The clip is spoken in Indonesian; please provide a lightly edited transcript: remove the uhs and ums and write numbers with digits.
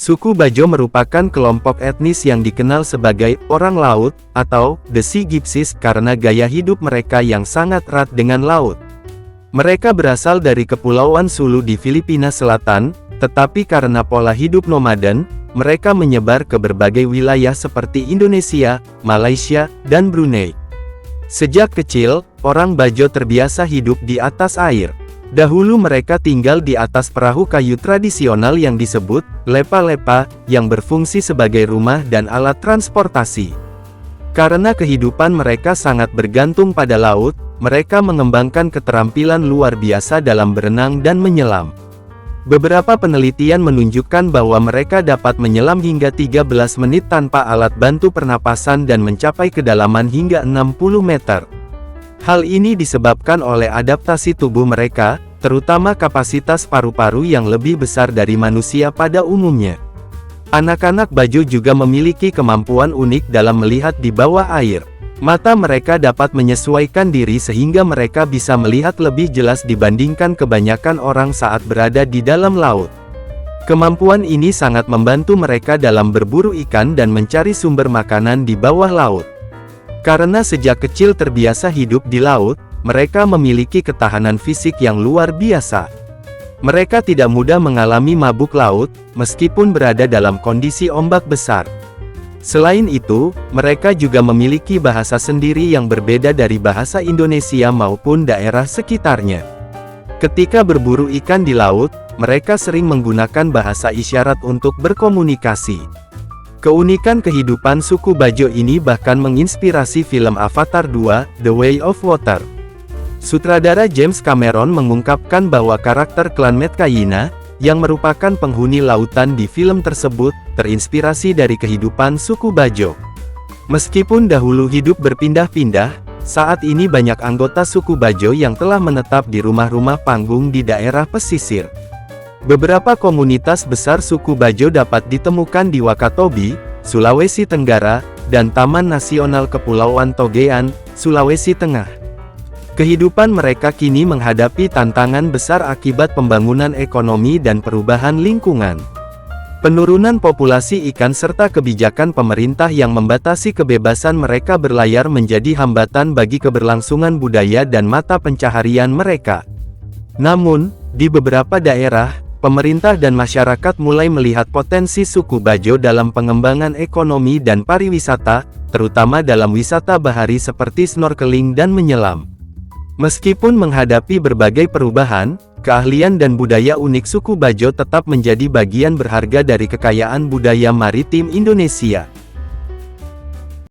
Suku Bajo merupakan kelompok etnis yang dikenal sebagai orang laut atau The Sea Gypsies karena gaya hidup mereka yang sangat erat dengan laut. Mereka berasal dari Kepulauan Sulu di Filipina Selatan, tetapi karena pola hidup nomaden, mereka menyebar ke berbagai wilayah seperti Indonesia, Malaysia, dan Brunei. Sejak kecil, orang Bajo terbiasa hidup di atas air. Dahulu mereka tinggal di atas perahu kayu tradisional yang disebut lepa-lepa, yang berfungsi sebagai rumah dan alat transportasi. Karena kehidupan mereka sangat bergantung pada laut, mereka mengembangkan keterampilan luar biasa dalam berenang dan menyelam. Beberapa penelitian menunjukkan bahwa mereka dapat menyelam hingga 13 menit tanpa alat bantu pernapasan dan mencapai kedalaman hingga 60 meter. Hal ini disebabkan oleh adaptasi tubuh mereka, terutama kapasitas paru-paru yang lebih besar dari manusia pada umumnya. Anak-anak Bajo juga memiliki kemampuan unik dalam melihat di bawah air. Mata mereka dapat menyesuaikan diri sehingga mereka bisa melihat lebih jelas dibandingkan kebanyakan orang saat berada di dalam laut. Kemampuan ini sangat membantu mereka dalam berburu ikan dan mencari sumber makanan di bawah laut. Karena sejak kecil terbiasa hidup di laut, mereka memiliki ketahanan fisik yang luar biasa. Mereka tidak mudah mengalami mabuk laut, meskipun berada dalam kondisi ombak besar. Selain itu, mereka juga memiliki bahasa sendiri yang berbeda dari bahasa Indonesia maupun daerah sekitarnya. Ketika berburu ikan di laut, mereka sering menggunakan bahasa isyarat untuk berkomunikasi. Keunikan kehidupan suku Bajo ini bahkan menginspirasi film Avatar 2, The Way of Water. Sutradara James Cameron mengungkapkan bahwa karakter klan Metkayina, yang merupakan penghuni lautan di film tersebut, terinspirasi dari kehidupan suku Bajo. Meskipun dahulu hidup berpindah-pindah, saat ini banyak anggota suku Bajo yang telah menetap di rumah-rumah panggung di daerah pesisir. Beberapa komunitas besar suku Bajo dapat ditemukan di Wakatobi, Sulawesi Tenggara, dan Taman Nasional Kepulauan Togean, Sulawesi Tengah. Kehidupan mereka kini menghadapi tantangan besar akibat pembangunan ekonomi dan perubahan lingkungan. Penurunan populasi ikan serta kebijakan pemerintah yang membatasi kebebasan mereka berlayar menjadi hambatan bagi keberlangsungan budaya dan mata pencaharian mereka. Namun, di beberapa daerah, pemerintah dan masyarakat mulai melihat potensi suku Bajo dalam pengembangan ekonomi dan pariwisata, terutama dalam wisata bahari seperti snorkeling dan menyelam. Meskipun menghadapi berbagai perubahan, keahlian dan budaya unik suku Bajo tetap menjadi bagian berharga dari kekayaan budaya maritim Indonesia.